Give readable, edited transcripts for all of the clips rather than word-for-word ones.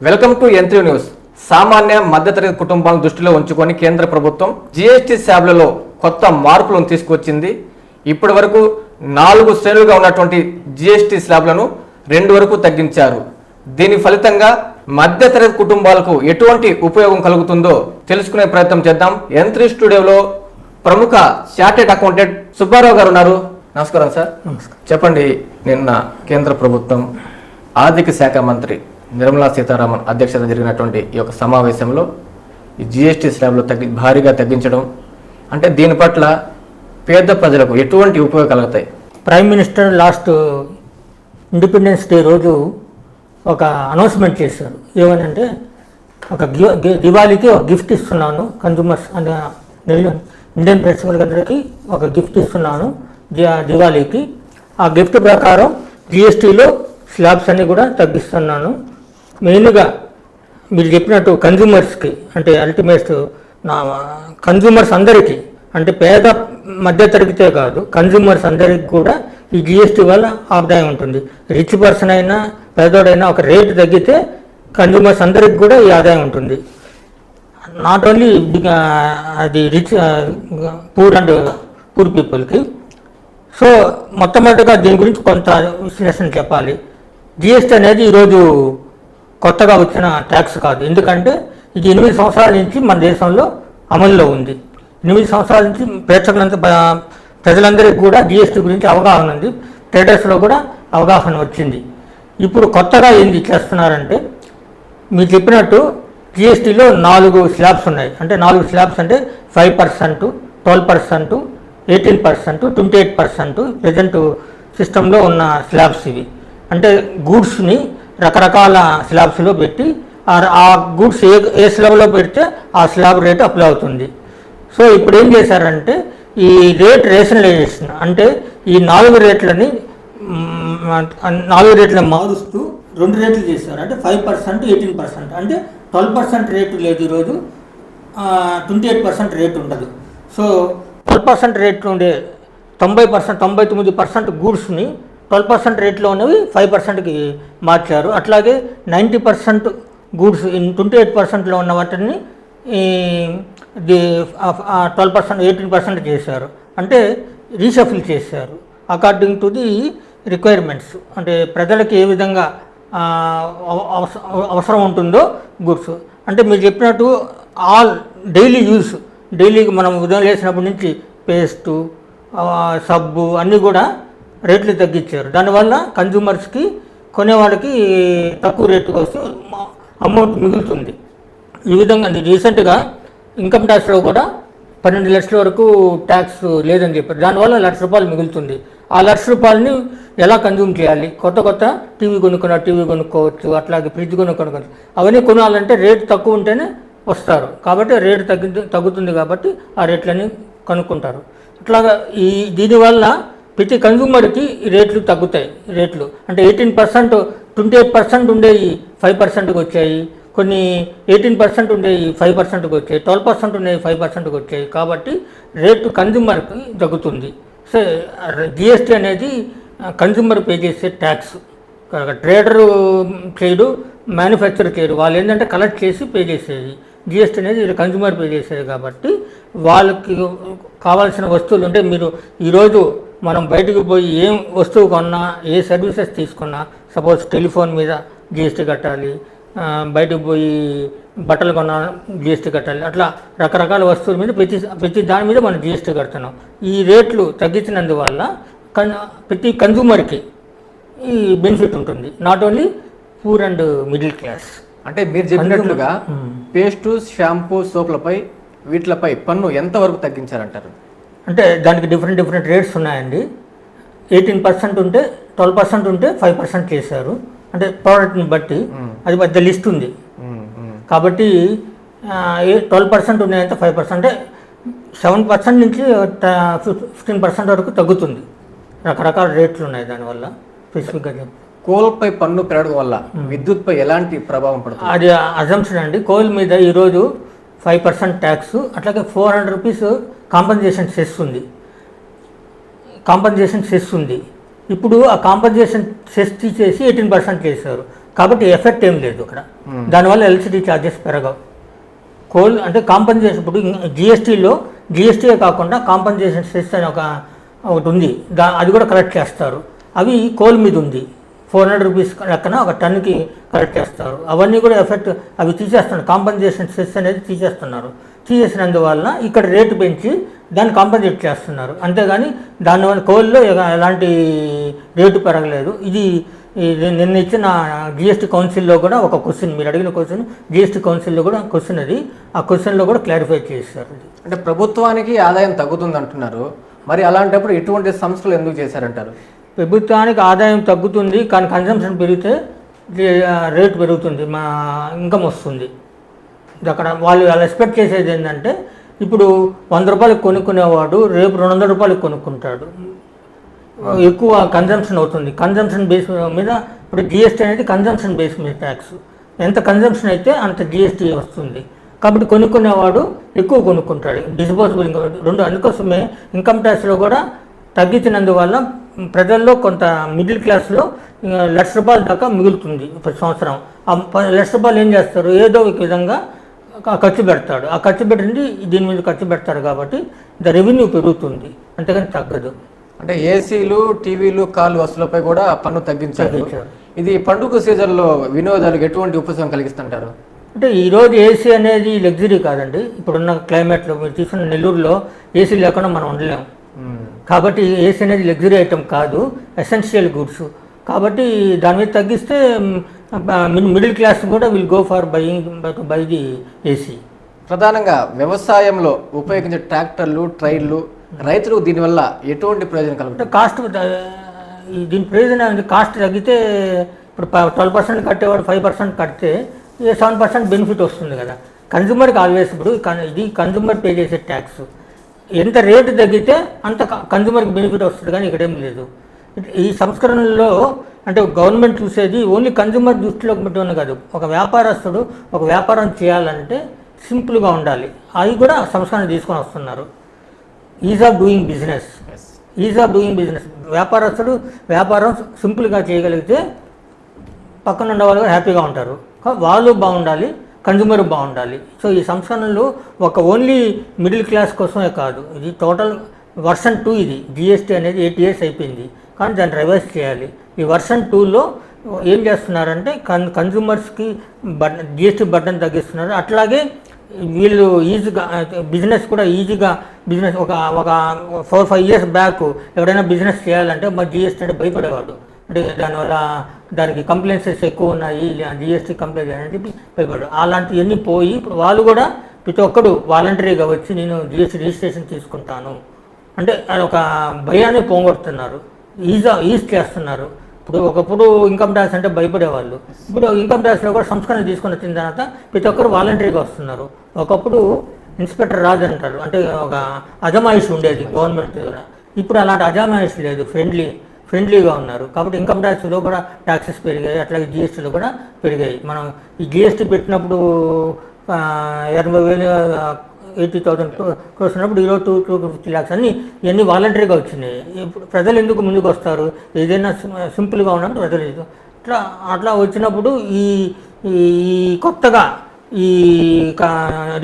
Welcome to N3 news. సామాన్య మధ్యతరగతి కుటుంబాలను దృష్టిలో ఉంచుకొని కేంద్ర ప్రభుత్వం జీఎస్టీ స్లాబ్లలో కొత్త మార్పులను తీసుకొచ్చింది. ఇప్పటి వరకు 4 శ్రేణులుగా ఉన్నటువంటి జీఎస్టీ స్లాబ్లను 2 వరకు తగ్గించారు. దీని ఫలితంగా మధ్యతరగతి కుటుంబాలకు ఎటువంటి ఉపయోగం కలుగుతుందో తెలుసుకునే ప్రయత్నం చేద్దాం. N3 స్టూడియోలో ప్రముఖ చార్టెడ్ అకౌంటెంట్ సుబ్బారావు గారు ఉన్నారు. నమస్కారం సార్. చెప్పండి, నిన్న కేంద్ర ప్రభుత్వం ఆర్థిక శాఖ మంత్రి నిర్మలా సీతారామన్ అధ్యక్షతన జరిగినటువంటి ఈ యొక్క సమావేశంలో ఈ జీఎస్టీ స్లాబ్లు భారీగా తగ్గించడం అంటే దీని పట్ల పేద ప్రజలకు ఎటువంటి ఉపయోగం కలుగుతాయి? Prime minister last independence day రోజు ఒక అనౌన్స్మెంట్ చేశారు. ఏమనంటే ఒక దివాళీకి ఒక గిఫ్ట్ ఇస్తున్నాను, కన్జ్యూమర్స్ అనే ఇండియన్ ప్రేక్షకులందరికీ ఒక గిఫ్ట్ ఇస్తున్నాను దివాళీకి. ఆ గిఫ్ట్ ప్రకారం జిఎస్టీలో స్లాబ్స్ అన్నీ కూడా తగ్గిస్తున్నాను. మెయిన్గా మీరు చెప్పినట్టు కన్జ్యూమర్స్కి అంటే అల్టిమేట్ కన్జ్యూమర్స్ అందరికీ అంటే పేద మధ్యతరగతే కాదు, కన్జ్యూమర్స్ అందరికీ కూడా ఈ జిఎస్టీ వల్ల ఆదాయం ఉంటుంది. రిచ్ పర్సన్ అయినా పేదోడైనా ఒక రేటు తగ్గితే కన్జ్యూమర్స్ అందరికి కూడా ఈ ఆదాయం ఉంటుంది. నాట్ ఓన్లీ అది రిచ్ పూర్ పీపుల్కి. సో మొట్టమొదటిగా దీని గురించి కొంత విశ్లేషణ చెప్పాలి. జిఎస్టీ అనేది ఈరోజు కొత్తగా వచ్చిన ట్యాక్స్ కాదు. ఎందుకంటే ఇది 8 సంవత్సరాల నుంచి మన దేశంలో అమల్లో ఉంది. 8 సంవత్సరాల నుంచి ప్రజలందరికీ కూడా జిఎస్టీ గురించి అవగాహన ఉంది. ట్రేడర్స్లో కూడా అవగాహన వచ్చింది. ఇప్పుడు కొత్తగా ఏంది చేస్తున్నారంటే మీరు చెప్పినట్టు జిఎస్టీలో 4 స్లాబ్స్ ఉన్నాయి. అంటే 4 స్లాబ్స్ అంటే 5%, 12%, 18%, 28% ప్రజెంట్ సిస్టంలో ఉన్న స్లాబ్స్ ఇవి. అంటే గూడ్స్ని రకరకాల స్లాబ్స్లో పెట్టి ఆ గూడ్స్ ఏ స్లాబ్లో పెడితే ఆ స్లాబ్ రేటు అప్లై అవుతుంది. సో ఇప్పుడు ఏం చేశారంటే ఈ రేట్ రేషనలైజేషన్ అంటే ఈ 4 రేట్లని మారుస్తూ 2 రేట్లు చేశారు. అంటే 5%, 18%. అంటే 12% రేటు లేదు ఈరోజు, 28% రేటు ఉండదు. సో 12% రేట్లు ఉండే 99% గూడ్స్ని 12% రేట్లో ఉన్నవి 5%కి మార్చారు. అట్లాగే 90% గూడ్స్ 28%లో ఉన్న వాటిని 12%, 18% చేశారు. అంటే రీషఫిల్ చేశారు అకార్డింగ్ టు ది రిక్వైర్మెంట్స్. అంటే ప్రజలకు ఏ విధంగా అవసరం ఉంటుందో గూడ్స్. అంటే మీరు చెప్పినట్టు ఆల్ డైలీకి మనం ఉదయం లేచినప్పటి నుంచి పేస్టు, సబ్బు అన్నీ కూడా రేట్లు తగ్గించారు. దానివల్ల కన్జ్యూమర్స్కి కొనేవాళ్ళకి తక్కువ రేటుకి వస్తే అమౌంట్ మిగులుతుంది. ఈ విధంగా రీసెంట్గా ఇన్కమ్ ట్యాక్స్లో కూడా 12 లక్షల వరకు ట్యాక్స్ లేదని చెప్పారు. దానివల్ల ₹1,00,000 మిగులుతుంది. ఆ ₹1,00,000 ఎలా కన్జ్యూమ్ చేయాలి? కొత్త టీవీ కొనుక్కోవచ్చు, అట్లాగే ఫ్రిడ్జ్ కొనుక్కోవచ్చు. అవన్నీ కొనాలంటే రేటు తక్కువ ఉంటేనే వస్తారు. కాబట్టి రేటు తగ్గుతుంది కాబట్టి ఆ రేట్లన్నీ కనుక్కుంటారు. అట్లాగా దీనివల్ల ప్రతి కన్జ్యూమర్కి రేట్లు తగ్గుతాయి. రేట్లు అంటే 18%, 28% ఉండేవి 5%కి వచ్చాయి. కొన్ని 18% ఉండేవి 5%కి వచ్చాయి. 12% ఉండేవి 5%కి వచ్చాయి. కాబట్టి రేటు కన్జ్యూమర్కి తగ్గుతుంది. సో జిఎస్టీ అనేది కన్జ్యూమర్ పే చేసే ట్యాక్స్. ట్రేడరు చేయడు, మ్యానుఫ్యాక్చర్ చేయడు. వాళ్ళు ఏంటంటే కలెక్ట్ చేసి పే చేసేది. జిఎస్టీ అనేది కన్జ్యూమర్ పే చేసేది. కాబట్టి వాళ్ళకి కావాల్సిన వస్తువులు అంటే మీరు ఈరోజు మనం బయటకు పోయి ఏం వస్తువు కొన్నా, ఏ సర్వీసెస్ తీసుకున్నా, సపోజ్ టెలిఫోన్ మీద జిఎస్టీ కట్టాలి, బయటకు పోయి బట్టలు కొన్నా జిఎస్టీ కట్టాలి. అట్లా రకరకాల వస్తువుల మీద ప్రతి దాని మీద మనం జిఎస్టీ కడుతున్నాం. ఈ రేట్లు తగ్గించినందువల్ల ప్రతి కన్జ్యూమర్కి ఈ బెనిఫిట్ ఉంటుంది. Not only poor and middle class. అంటే మీరు చెప్పినట్లుగా పేస్టు, షాంపూ, సోప్లపై వీటిపై పన్ను ఎంతవరకు తగ్గించారంటారు? అంటే దానికి డిఫరెంట్ రేట్స్ ఉన్నాయండి. 18% ఉంటే 12% ఉంటే 5% చేశారు. అంటే ప్రోడక్ట్ని బట్టి అది పెద్ద లిస్ట్ ఉంది. కాబట్టి 12% ఉన్నాయంటే 5% అంటే 7% నుంచి 15% వరకు తగ్గుతుంది. రకరకాల రేట్లు ఉన్నాయి. దానివల్ల స్పెసిఫిక్గా చెప్పి కోల్పై పన్ను పెరగడం వల్ల విద్యుత్పై ఎలాంటి ప్రభావం పడుతుంది? అది అజంప్షన్ అండి. కోల్ మీద ఈరోజు 5% ట్యాక్స్, అట్లాగే ₹400 కాంపన్సేషన్ సెస్ ఉంది. ఇప్పుడు ఆ కాంపన్సేషన్ సెస్ తీసేసి 18% చేశారు. కాబట్టి ఎఫెక్ట్ ఏం లేదు ఇక్కడ. దానివల్ల ఎల్సిడి ఛార్జెస్ పెరగవు. కోల్ అంటే కాంపన్సేషన్, ఇప్పుడు జిఎస్టీయే కాకుండా కాంపన్సేషన్ సెస్ అని ఒకటి ఉంది, అది కూడా కలెక్ట్ చేస్తారు. అవి కోల్ మీద ఉంది, 400 రూపీస్ లెక్కన ఒక టన్నుకి కలెక్ట్ చేస్తారు. అవన్నీ కూడా ఎఫెక్ట్, అవి తీసేస్తున్నారు. కాంపన్సేషన్ సెస్ అనేది తీసేసినందువల్ల ఇక్కడ రేటు పెంచి దాన్ని కాంపన్సేట్ చేస్తున్నారు. అంతేగాని దానివల్ల కోల్లో ఎలాంటి రేటు పెరగలేదు. ఇది నిన్న ఇచ్చిన జిఎస్టీ కౌన్సిల్లో కూడా ఒక క్వశ్చన్, మీరు అడిగిన క్వశ్చన్ జిఎస్టీ కౌన్సిల్లో కూడా క్వశ్చన్ అది, ఆ క్వశ్చన్లో కూడా క్లారిఫై చేశారు. అంటే ప్రభుత్వానికి ఆదాయం తగ్గుతుంది అంటున్నారు, మరి అలాంటప్పుడు ఎటువంటి సంస్థలు ఎందుకు చేశారంటారు? ప్రభుత్వానికి ఆదాయం తగ్గుతుంది, కానీ కన్జంప్షన్ పెరిగితే రేటు పెరుగుతుంది, మా ఇన్కమ్ వస్తుంది. అక్కడ వాళ్ళు ఎక్స్పెక్ట్ చేసేది ఏంటంటే, ఇప్పుడు 100 రూపాయలకు కొనుక్కునేవాడు రేపు 200 రూపాయలకు కొనుక్కుంటాడు, ఎక్కువ కన్జంప్షన్ అవుతుంది. కన్జంప్షన్ బేస్ మీద ఇప్పుడు జిఎస్టీ అనేది కన్జంప్షన్ బేస్ మీద ట్యాక్స్, ఎంత కన్జంప్షన్ అయితే అంత జిఎస్టీ వస్తుంది. కాబట్టి కొనుక్కునేవాడు ఎక్కువ కొనుక్కుంటాడు, డిస్పోజబుల్ ఇన్కమ్. అందుకోసమే ఇన్కమ్ ట్యాక్స్లో కూడా తగ్గించినందువల్ల ప్రజల్లో కొంత మిడిల్ క్లాస్లో ₹1,00,000 దాకా మిగులుతుంది ప్రతి సంవత్సరం. ఆ ₹1,00,000 ఏం చేస్తారు, ఏదో ఒక విధంగా ఖర్చు పెడతాడు. ఆ ఖర్చు పెట్టింది దీని మీద ఖర్చు పెడతాడు, కాబట్టి రెవెన్యూ పెరుగుతుంది, అంతేగాని తగ్గదు. అంటే ఏసీలు, టీవీలు, కాల్ వసూలపై కూడా పన్ను తగ్గించారు. ఇది పండుగ సీజన్లో వినోదాలకు ఎటువంటి ఉపశమనం కలిగిస్తుంటారు? అంటే ఈరోజు ఏసీ అనేది లగ్జరీ కాదండి. ఇప్పుడున్న క్లైమేట్లో మీరు తీసుకున్న నెల్లూరులో ఏసీ లేకుండా మనం ఉండలేము. కాబట్టి ఏసీ అనేది లగ్జరీ ఐటమ్ కాదు, ఎసెన్షియల్ గుడ్స్. కాబట్టి దాని మీద తగ్గిస్తే మిడిల్ క్లాస్ కూడా will go for by the AC. ప్రధానంగా వ్యవసాయంలో ఉపయోగించే ట్రాక్టర్లు, ట్రైన్లు రైతులకు దీనివల్ల ఎటువంటి ప్రయోజనం కలుగుతుంది? కాస్ట్ దీని ప్రయోజనం కాస్ట్ తగ్గితే, ఇప్పుడు 12% కట్టేవాడు 5% కడితే 7% బెనిఫిట్ వస్తుంది కదా కన్జ్యూమర్కి. ఆల్వేస్ ఇప్పుడు ఇది కన్జ్యూమర్ పే చేసే ట్యాక్స్, ఎంత రేటు తగ్గితే అంత కన్జ్యూమర్కి బెనిఫిట్ వస్తుంది, కానీ ఇక్కడేం లేదు. ఈ సంస్కరణలో అంటే గవర్నమెంట్ చూసేది ఓన్లీ కన్జ్యూమర్ దృష్టిలోకి పెట్టుకుని కాదు, ఒక వ్యాపారస్తుడు ఒక వ్యాపారం చేయాలంటే సింపుల్గా ఉండాలి. అవి కూడా సంస్కరణ తీసుకొని వస్తున్నారు. ఈజ్ ఆఫ్ డూయింగ్ బిజినెస్, వ్యాపారస్తుడు వ్యాపారం సింపుల్గా చేయగలిగితే పక్కన ఉన్న వాళ్ళు హ్యాపీగా ఉంటారు. వాళ్ళు బాగుండాలి, కన్జ్యూమర్ బాగుండాలి. సో ఈ సంస్కరణలు ఒక ఓన్లీ మిడిల్ క్లాస్ కోసమే కాదు, ఇది టోటల్ వర్షన్ 2. ఇది జిఎస్టీ అనేది 8 years అయిపోయింది, కానీ దాన్ని రివైజ్ చేయాలి. ఈ వర్షన్ 2లో ఏం చేస్తున్నారంటే కన్జ్యూమర్స్కి జిఎస్టీ బర్డన్ తగ్గిస్తున్నారు. అట్లాగే వీళ్ళు ఈజీగా బిజినెస్ కూడా బిజినెస్ ఒక 4-5 years బ్యాక్ ఎవరైనా బిజినెస్ చేయాలంటే మా జిఎస్టీ అంటే భయపడేవాడు. అంటే దానివల్ల దానికి కంప్లైంట్స్ ఎక్కువ ఉన్నాయి, జిఎస్టీ కంప్లైంట్ అని చెప్పి భయపడ్డాడు. అలాంటివన్నీ పోయి ఇప్పుడు వాళ్ళు కూడా ప్రతి ఒక్కడు వాలంటరీగా వచ్చి నేను జిఎస్టీ రిజిస్ట్రేషన్ తీసుకుంటాను అంటే అది ఒక భయాన్ని పోగొడుతున్నారు, ఈజ్ చేస్తున్నారు. ఇప్పుడు ఒకప్పుడు ఇన్కమ్ ట్యాక్స్ అంటే భయపడేవాళ్ళు, ఇప్పుడు ఇన్కమ్ ట్యాక్స్లో కూడా సంస్కరణ తీసుకొని వచ్చిన తర్వాత ప్రతి ఒక్కరు వాలంటరీగా వస్తున్నారు. ఒకప్పుడు ఇన్స్పెక్టర్ రాజు అంటారు, అంటే ఒక అజమాయిషి ఉండేది గవర్నమెంట్ దగ్గర. ఇప్పుడు అలాంటి అజమాయిషి లేదు, ఫ్రెండ్లీగా ఉన్నారు. కాబట్టి ఇన్కమ్ ట్యాక్స్లో కూడా ట్యాక్సెస్ పెరిగాయి, అట్లాగే జిఎస్టీలో కూడా పెరిగాయి. మనం ఈ జిఎస్టీ పెట్టినప్పుడు 80,000 80,000 వచ్చినప్పుడు ఈరోజు 250 lakhs అన్నీ ఇవన్నీ వాలంటరీగా వచ్చినాయి. ఇప్పుడు ప్రజలు ఎందుకు ముందుకు వస్తారు, ఏదైనా సింపుల్గా ఉన్నప్పుడు ప్రజలు అట్లా వచ్చినప్పుడు ఈ కొత్తగా ఈ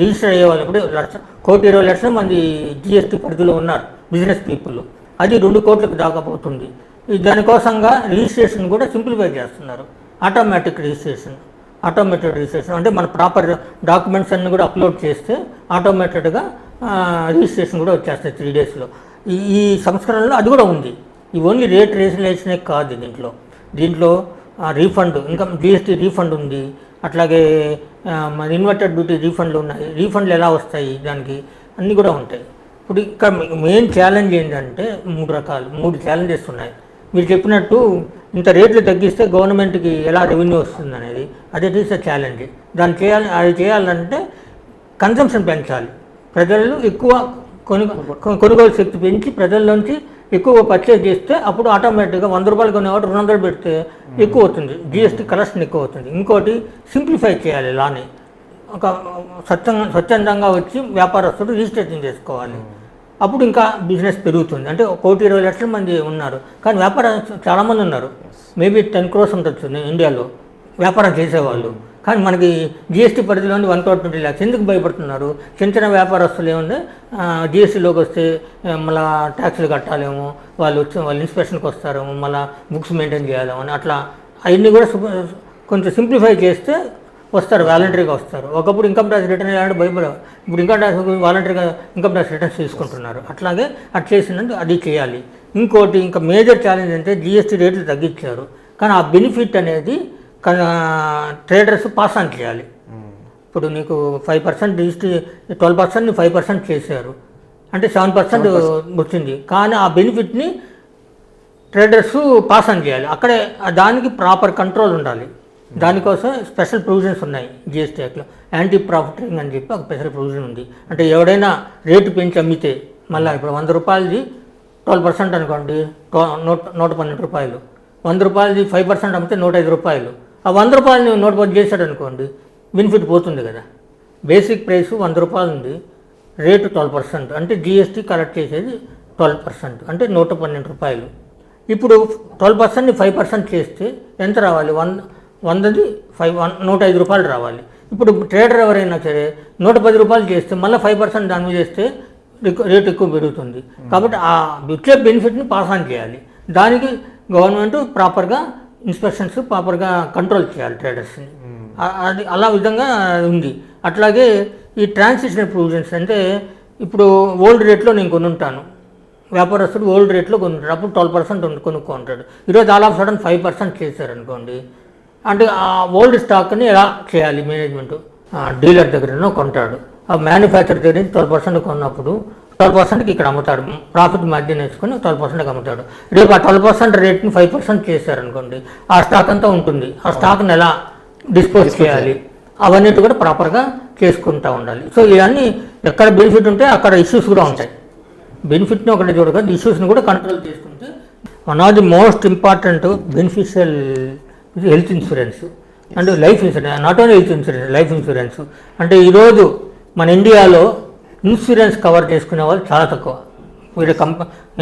రిజిస్టర్ అయ్యే వాళ్ళు ఇప్పుడు 1,20,00,000 మంది జిఎస్టీ పరిధిలో ఉన్నారు బిజినెస్ పీపుల్. అది 2 కోట్లకు దాకపోతుంది. దానికోసంగా రిజిస్ట్రేషన్ కూడా సింప్లిఫై చేస్తున్నారు. ఆటోమేటెడ్ రిజిస్ట్రేషన్ అంటే మన ప్రాపర్ డాక్యుమెంట్స్ అన్నీ కూడా అప్లోడ్ చేస్తే ఆటోమేటెడ్గా రిజిస్ట్రేషన్ కూడా వచ్చేస్తాయి 3 daysలో. ఈ సంస్కరణలో అది కూడా ఉంది. ఈ ఓన్లీ రేట్ రిజిస్ట్రేషనే కాదు, దీంట్లో రీఫండ్, ఇంకా జిఎస్టీ రీఫండ్ ఉంది, అట్లాగే మన ఇన్వర్టెడ్ డ్యూటీ రీఫండ్లు ఉన్నాయి. రీఫండ్లు ఎలా వస్తాయి దానికి అన్నీ కూడా ఉంటాయి. ఇప్పుడు ఇక్కడ మెయిన్ ఛాలెంజ్ ఏంటంటే 3 ఛాలెంజెస్ ఉన్నాయి. మీరు చెప్పినట్టు ఇంత రేట్లు తగ్గిస్తే గవర్నమెంట్కి ఎలా రెవెన్యూ వస్తుంది అనేది, అది ఈస్ అ ఛాలెంజ్. అది చేయాలంటే కన్సంప్షన్ పెంచాలి, ప్రజలు ఎక్కువ కొనుగోలు శక్తి పెంచి ప్రజల్లోంచి ఎక్కువ పర్చేజ్ చేస్తే అప్పుడు ఆటోమేటిక్గా 100 రూపాయలు కొనేవాడు 200 పెడితే ఎక్కువ అవుతుంది, జిఎస్టీ కలెక్షన్ ఎక్కువ అవుతుంది. ఇంకోటి సింప్లిఫై చేయాలి లాని, ఒక స్వచ్ఛందంగా వచ్చి వ్యాపారస్తుడు రిజిస్ట్రేషన్ చేసుకోవాలి, అప్పుడు ఇంకా బిజినెస్ పెరుగుతుంది. అంటే 1,20,00,000 మంది ఉన్నారు, కానీ వ్యాపారం చాలామంది ఉన్నారు. మేబీ 10 crores ఉండొచ్చు ఇండియాలో. వ్యాపారం చేసేవాళ్ళు. కానీ మనకి జిఎస్టీ పరిధిలోని 120 lakhs. ఎందుకు భయపడుతున్నారు? చిన్న చిన్న వ్యాపారస్తులు ఏముంది, జిఎస్టీలోకి వస్తే మళ్ళీ ట్యాక్స్లు కట్టాలేమో, వాళ్ళు ఇన్స్పెక్షన్కి వస్తారేమో, మళ్ళీ బుక్స్ మెయింటైన్ చేయాలేమో అని అట్లా అవన్నీ కూడా కొంచెం సింప్లిఫై చేస్తే వస్తారు, వాలంటరీగా వస్తారు. ఒకప్పుడు ఇన్కమ్ ట్యాక్స్ రిటర్న్ చేయాలంటే భయపడేవారు. ఇప్పుడు ఇన్కమ్ ట్యాక్స్ వాలంటరీగా ఇన్కమ్ ట్యాక్స్ రిటర్న్స్ తీసుకుంటున్నారు. అట్లాగే అట్లా చేసినందుకు అది చేయాలి. ఇంకోటి ఇంకా మేజర్ ఛాలెంజ్ అంటే జిఎస్టీ రేట్లు తగ్గించారు, కానీ ఆ బెనిఫిట్ అనేది ట్రేడర్స్ పాస్ ఆన్ చేయాలి. ఇప్పుడు నీకు 5% జిఎస్టీ 12% 5% చేశారు అంటే 7% వచ్చింది, కానీ ఆ బెనిఫిట్ని ట్రేడర్స్ పాస్ ఆన్ చేయాలి. అక్కడే దానికి ప్రాపర్ కంట్రోల్ ఉండాలి. దానికోసం స్పెషల్ ప్రొవిజన్స్ ఉన్నాయి జిఎస్టీ యాక్ట్లో. యాంటీ ప్రాఫిటింగ్ అని చెప్పి ఒక స్పెషల్ ప్రొవిజన్ ఉంది. అంటే ఎవడైనా రేటు పెంచి అమ్మితే మళ్ళీ ఇప్పుడు 100 రూపాయలది 12% అనుకోండి, 112 రూపాయలు. 100 రూపాయలది 5% అమ్మితే 105 రూపాయలు. ఆ 100 రూపాయలని 110 చేశాడు అనుకోండి, బెనిఫిట్ పోతుంది కదా. బేసిక్ ప్రైస్ 100 రూపాయలు ఉంది, రేటు 12%, అంటే జిఎస్టీ కలెక్ట్ చేసేది 12%, అంటే 112 రూపాయలు. ఇప్పుడు 12%ని 5% చేస్తే ఎంత రావాలి? 100ది 105 రూపాయలు రావాలి. ఇప్పుడు ట్రేడర్ ఎవరైనా సరే 110 రూపాయలు చేస్తే మళ్ళీ 5% దాని మీద చేస్తే రేట్ ఎక్కువ పెరుగుతుంది. కాబట్టి ఆ వచ్చే బెనిఫిట్ని పాస్ ఆన్ చేయాలి. దానికి గవర్నమెంట్ ప్రాపర్గా ఇన్స్పెక్షన్స్ ప్రాపర్గా కంట్రోల్ చేయాలి ట్రేడర్స్ని. అది అలా విధంగా ఉంది. అట్లాగే ఈ ట్రాన్సిషనల్ ప్రొవిజన్స్ అంటే ఇప్పుడు ఓల్డ్ రేట్లో నేను కొనుంటాను, వ్యాపారస్తుడు ఓల్డ్ రేట్లో కొనుంటాడు, అప్పుడు 12% కొనుక్కుంటాడు. ఈరోజు ఆల్ ఆఫ్ సడన్ 5% చేశారనుకోండి, అంటే ఆ ఓల్డ్ స్టాక్ని ఎలా చేయాలి మేనేజ్మెంట్? డీలర్ దగ్గర కొంటాడు, ఆ మ్యానుఫ్యాక్చర్ దగ్గర 12% కొన్నప్పుడు 12%కి ఇక్కడ అమ్ముతాడు, ప్రాఫిట్ మార్జిన్ వేసుకొని 12%కి అమ్ముతాడు. రేపు ఆ 12% రేట్ని 5% చేశారనుకోండి, ఆ స్టాక్ అంతా ఉంటుంది. ఆ స్టాక్ని ఎలా డిస్పోజ్ చేయాలి అవన్నిటి కూడా ప్రాపర్గా చేసుకుంటూ ఉండాలి. సో ఇవన్నీ ఎక్కడ బెనిఫిట్ ఉంటే అక్కడ ఇష్యూస్ కూడా ఉంటాయి. బెనిఫిట్ని ఒకటి చూడగా ఇష్యూస్ని కూడా కంట్రోల్ చేసుకుంటే one of the most important beneficial health insurance and life insurance. Not only health insurance, life insurance. అంటే ఈరోజు మన ఇండియాలో ఇన్సూరెన్స్ కవర్ చేసుకునే వాళ్ళు చాలా తక్కువ. వేరే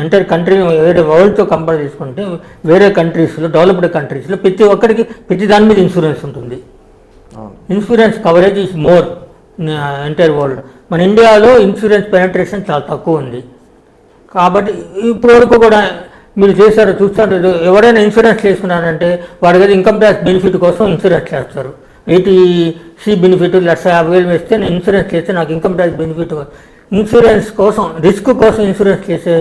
ఎంటైర్ కంట్రీ వేరే వరల్డ్తో కంపేర్ చేసుకుంటే వేరే కంట్రీస్లో, డెవలప్డ్ కంట్రీస్లో ప్రతి ఒక్కరికి ప్రతి దాని మీద ఇన్సూరెన్స్ ఉంటుంది. Insurance coverage is more entire world. మన ఇండియాలో ఇన్సూరెన్స్ పెనట్రేషన్ చాలా తక్కువ ఉంది. కాబట్టి ఇప్పటివరకు కూడా మీరు చేశారు చూస్తారు, ఎవరైనా ఇన్సూరెన్స్ చేసుకున్నారంటే వాడి కదా ఇన్కమ్ ట్యాక్స్ బెనిఫిట్ కోసం ఇన్సూరెన్స్ చేస్తారు. 80C బెనిఫిట్ 1,50,000 వేస్తే నేను ఇన్సూరెన్స్ చేస్తే నాకు ఇన్కమ్ ట్యాక్స్ బెనిఫిట్. ఇన్సూరెన్స్ కోసం రిస్క్ కోసం ఇన్సూరెన్స్ చేసే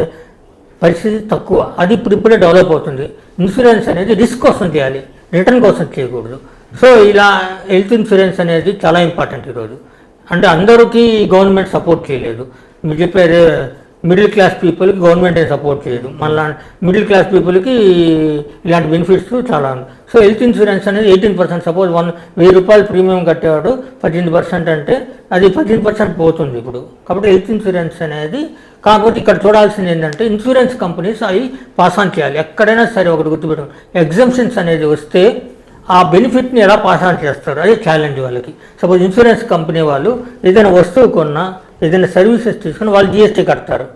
పరిస్థితి తక్కువ. అది ఇప్పుడే డెవలప్ అవుతుంది. ఇన్సూరెన్స్ అనేది రిస్క్ కోసం చేయాలి, రిటర్న్ కోసం చేయకూడదు. సో ఇలా హెల్త్ ఇన్సూరెన్స్ అనేది చాలా ఇంపార్టెంట్ ఈరోజు. అంటే అందరికీ గవర్నమెంట్ సపోర్ట్ చేయలేదు. మీరు చెప్పేది మిడిల్ క్లాస్ పీపుల్కి గవర్నమెంట్ ఏం సపోర్ట్ చేయదు, మళ్ళీ మిడిల్ క్లాస్ పీపుల్కి ఇలాంటి బెనిఫిట్స్ చాలా ఉంది. సో హెల్త్ ఇన్సూరెన్స్ అనేది 18%. సపోజ్ 1,000 రూపాయలు ప్రీమియం కట్టేవాడు 18% అంటే అది 18% పోతుంది ఇప్పుడు. కాబట్టి హెల్త్ ఇన్సూరెన్స్ అనేది, కాకపోతే ఇక్కడ చూడాల్సింది ఏంటంటే ఇన్సూరెన్స్ కంపెనీస్ అవి పాస్ ఆన్ చేయాలి. ఎక్కడైనా సరే ఒకటి గుర్తుపెట్టాలి, ఎగ్జంప్షన్స్ అనేది వస్తే ఆ బెనిఫిట్ని ఎలా పాస్ ఆన్ చేస్తారు, అదే ఛాలెంజ్ వాళ్ళకి. సపోజ్ ఇన్సూరెన్స్ కంపెనీ వాళ్ళు ఏదైనా వస్తువు కొన్నా, ఏదైనా సర్వీసెస్ తీసుకుని వాళ్ళు జిఎస్టీ కడతారు.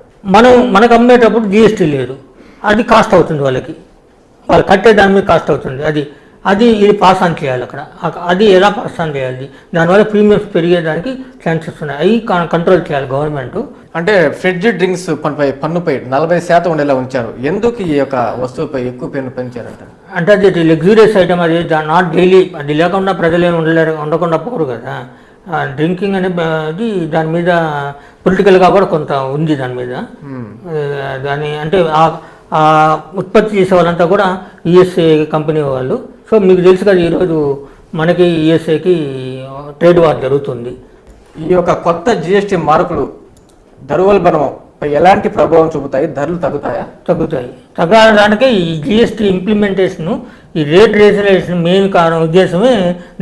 మనకు అమ్మేటప్పుడు జిఎస్టీ లేదు, అది కాస్ట్ అవుతుంది వాళ్ళకి, వాళ్ళు కట్టే దాని మీద కాస్ట్ అవుతుంది. అది ఇది పాస్ ఆన్ చేయాలి అక్కడ. అది ఎలా పాస్ ఆన్ చేయాలి? దానివల్ల ప్రీమియమ్స్ పెరిగేదానికి ఛాన్సెస్ ఉన్నాయి. అవి కంట్రోల్ చేయాలి గవర్నమెంట్. అంటే ఫ్రిడ్జ్ డ్రింక్స్ పన్నుపై 40% ఉండేలా ఉంచారు. ఎందుకు ఈ యొక్క వస్తువుపై ఎక్కువ పన్ను పెంచారంట? అంటే అది లగ్జూరియస్ ఐటమ్, అది నాట్ డైలీ. అది లేకుండా ప్రజలు ఏమి ఉండకుండా పోరు కదా. డ్రింకింగ్ అనేది దాని మీద పొలిటికల్గా కూడా కొంత ఉంది దాని మీద. దాని అంటే ఉత్పత్తి చేసే వాళ్ళంతా కూడా యుఎస్ఏ కంపెనీ వాళ్ళు. సో మీకు తెలుసు కదా, ఈరోజు మనకి యుఎస్ఏకి ట్రేడ్ వార్ జరుగుతుంది. ఈ యొక్క కొత్త జిఎస్టీ మార్పులు ధరవల్బణంపై ఎలాంటి ప్రభావం చూపుతాయి? ధరలు తగ్గుతాయా? తగ్గడానికి ఈ జిఎస్టీ ఇంప్లిమెంటేషన్, ఈ రేట్ రేజులేషన్ మెయిన్ కారణం ఉద్దేశమే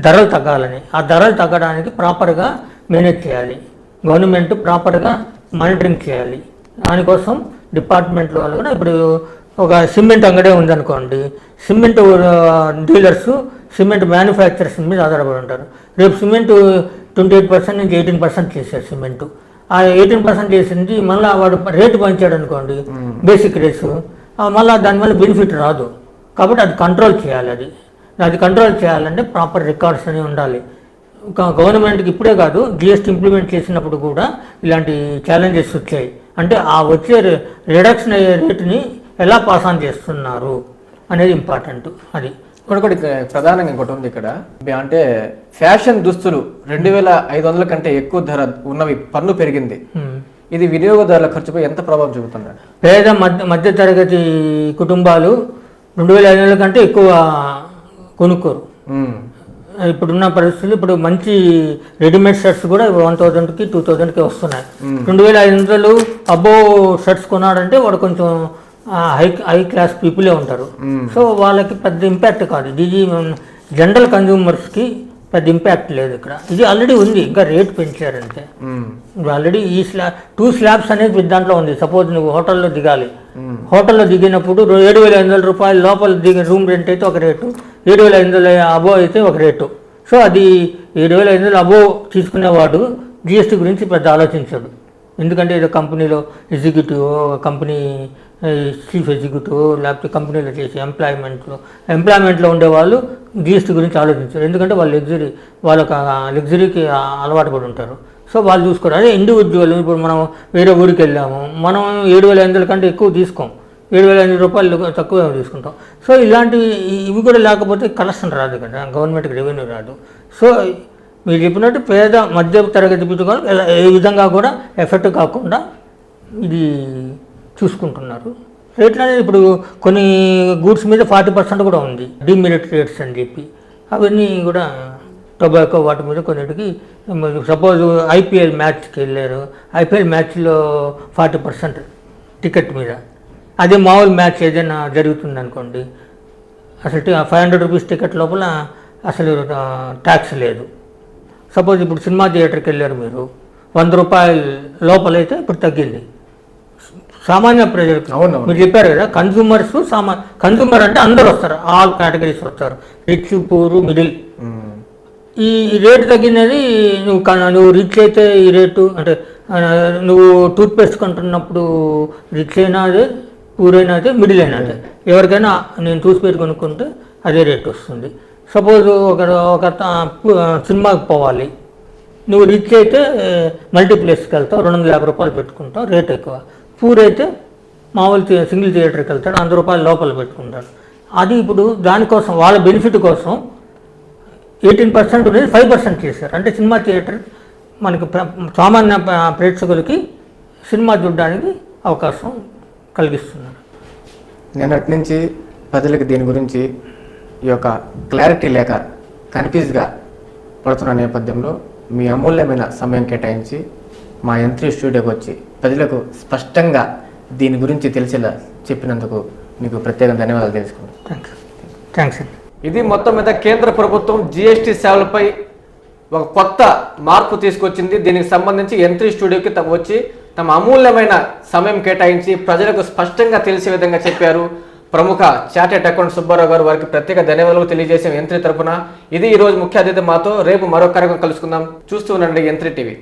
ధరలు తగ్గాలని. ఆ ధరలు తగ్గడానికి ప్రాపర్గా మేనేజ్ చేయాలి గవర్నమెంట్, ప్రాపర్గా మానిటరింగ్ చేయాలి. దానికోసం డిపార్ట్మెంట్లో వాళ్ళు కూడా, ఇప్పుడు ఒక సిమెంట్ అంగడే ఉందనుకోండి, సిమెంట్ డీలర్స్ సిమెంట్ మ్యానుఫ్యాక్చరర్స్ మీద ఆధారపడి ఉంటారు. రేపు సిమెంట్ 28% నుంచి 18% చేశారు సిమెంటు. ఆ 18% చేసింది మళ్ళీ వాడు రేటు పెంచాడు అనుకోండి, బేసిక్ రేట్స్, మళ్ళీ దానివల్ల బెనిఫిట్ రాదు. కాబట్టి అది కంట్రోల్ చేయాలి. అది అది కంట్రోల్ చేయాలంటే ప్రాపర్ రికార్డ్స్ అనేవి ఉండాలి. గవర్నమెంట్కి ఇప్పుడే కాదు, జిఎస్టీ ఇంప్లిమెంట్ చేసినప్పుడు కూడా ఇలాంటి ఛాలెంజెస్ వచ్చాయి. అంటే ఆ వచ్చే రిడక్షన్ అయ్యే రేటుని ఎలా పాస్ ఆన్ చేస్తున్నారు అనేది ఇంపార్టెంట్. అది ఇక్కడ ప్రధానంగా ఇంకోటి ఉంది ఇక్కడ, అంటే ఫ్యాషన్ దుస్తులు 2500 కంటే ఎక్కువ ధర ఉన్నవి పన్ను పెరిగింది. ఇది వినియోగదారుల ఖర్చుపై ఎంత ప్రభావం చూపుతుంది? పేద మధ్య తరగతి కుటుంబాలు 2500 కంటే ఎక్కువ కొనుక్కోరు. ఇప్పుడున్న పరిస్థితులు, ఇప్పుడు మంచి రెడీమేడ్ షర్ట్స్ కూడా 1000కి 2000కి వస్తున్నాయి. 2500 అబోవ్ షర్ట్స్ కొన్నాడంటే వాడు కొంచెం హై క్లాస్ పీపులే ఉంటారు. సో వాళ్ళకి పెద్ద ఇంపాక్ట్ కాదు. ఇది జనరల్ కన్జ్యూమర్స్కి పెద్ద ఇంపాక్ట్ లేదు ఇక్కడ. ఇది ఆల్రెడీ ఉంది, ఇంకా రేట్ పెంచారంటే. ఆల్రెడీ ఈ 2 స్లాబ్స్ అనేది దాంట్లో ఉంది. సపోజ్ నువ్వు హోటల్లో దిగాలి, హోటల్లో దిగినప్పుడు 7,500 రూపాయలు లోపల దిగిన రూమ్ రెంట్ అయితే ఒక రేటు, 7,500 అబోవ్ అయితే ఒక రేటు. సో అది 7,500 అబోవ్ తీసుకునేవాడు జిఎస్టీ గురించి పెద్ద ఆలోచించాడు. ఎందుకంటే ఏదో కంపెనీలో ఎగ్జిక్యూటివ్, కంపెనీ చీఫ్ ఎగ్జిక్యూటివ్, లేకపోతే కంపెనీలో చేసే ఎంప్లాయ్మెంట్లో ఉండేవాళ్ళు జిఎస్టీ గురించి ఆలోచించారు. ఎందుకంటే వాళ్ళు వాళ్ళకి లగ్జరీకి అలవాటు పడి ఉంటారు. సో వాళ్ళు చూసుకోరు. అదే ఇండివిజువల్, ఇప్పుడు మనం వేరే ఊరికి వెళ్ళాము, మనం 7,500 కంటే ఎక్కువ తీసుకోం, 7,500 రూపాయలు తక్కువ తీసుకుంటాం. సో ఇలాంటివి ఇవి కూడా లేకపోతే కలెక్షన్ రాదు కదా, గవర్నమెంట్కి రెవెన్యూ రాదు. సో మీరు చెప్పినట్టు పేద మధ్య తరగతి పిల్లలు ఏ విధంగా కూడా ఎఫెక్ట్ కాకుండా ఇది చూసుకుంటున్నారు. రేట్లు అనేది ఇప్పుడు కొన్ని గూడ్స్ మీద 40% కూడా ఉంది, డిమెరిట్ రేట్స్ అని చెప్పి. అవన్నీ కూడా టొబాకో వాటి మీద కొన్నిటికి, సపోజ్ ఐపీఎల్ మ్యాచ్కి వెళ్ళారు, ఐపీఎల్ మ్యాచ్లో 40% టికెట్ మీద. అదే మామూలు మ్యాచ్ ఏదైనా జరుగుతుంది అనుకోండి, అసలు 500 రూపీస్ టికెట్ లోపల అసలు ట్యాక్స్ లేదు. సపోజ్ ఇప్పుడు సినిమా థియేటర్కి వెళ్ళారు మీరు, 100 రూపాయల లోపలైతే ఇప్పుడు తగ్గింది. సామాన్య ప్రజలకు మీరు చెప్పారు కదా, కన్జ్యూమర్ అంటే అందరూ వస్తారు, ఆల్ కేటగిరీస్ వస్తారు, రిచ్, పూర్, మిడిల్. ఈ రేటు తగ్గినది నువ్వు రిచ్ అయితే ఈ రేటు, అంటే నువ్వు టూత్పేస్ట్ కొంటున్నప్పుడు రిచ్ అయినా అదే, పూర్ అయినా అదే, మిడిల్ అయినా అదే. ఎవరికైనా నేను టూత్పేస్ట్ కొనుక్కుంటే అదే రేట్ వస్తుంది. సపోజ్ ఒక సినిమాకి పోవాలి, నువ్వు రిచ్ అయితే మల్టీప్లెక్స్కి వెళ్తావు, 250 రూపాయలు పెట్టుకుంటావు, రేట్ ఎక్కువ. పూర్ అయితే మామూలు సింగిల్ థియేటర్కి వెళ్తాడు, 100 రూపాయలు లోపల పెట్టుకుంటాడు. అది ఇప్పుడు దానికోసం వాళ్ళ బెనిఫిట్ కోసం 18% అనేది 5% చేశారు. అంటే సినిమా థియేటర్ మనకి సామాన్య ప్రేక్షకులకి సినిమా చూడడానికి అవకాశం కలిగిస్తున్నారు. నిన్నటి నుంచి ప్రజలకు దీని గురించి ఈ యొక్క క్లారిటీ లేక కన్ఫ్యూజ్గా పడుతున్న నేపథ్యంలో మీ అమూల్యమైన సమయం కేటాయించి మా యంత్రి స్టూడియోకి వచ్చి ప్రజలకు స్పష్టంగా దీని గురించి తెలిసేలా చెప్పినందుకు మీకు ప్రత్యేక ధన్యవాదాలు తెలుసుకున్నాను. థ్యాంక్స్ అండి. ఇది మొత్తం మీద కేంద్ర ప్రభుత్వం జిఎస్టీ సేవలపై ఒక కొత్త మార్పు తీసుకొచ్చింది. దీనికి సంబంధించి యంత్రి స్టూడియోకి వచ్చి తమ అమూల్యమైన సమయం కేటాయించి ప్రజలకు స్పష్టంగా తెలిసే విధంగా చెప్పారు ప్రముఖ చార్టెడ్ అకౌంట్ సుబ్బారావు గారు. వారికి ప్రత్యేక ధన్యవాదాలు తెలియజేసే యంత్రి తరపున ఇది ఈరోజు ముఖ్య అతిథి మాతో. రేపు మరో కార్యక్రమం కలుసుకుందాం. చూస్తూ ఉండండి యంత్రి టీవీ.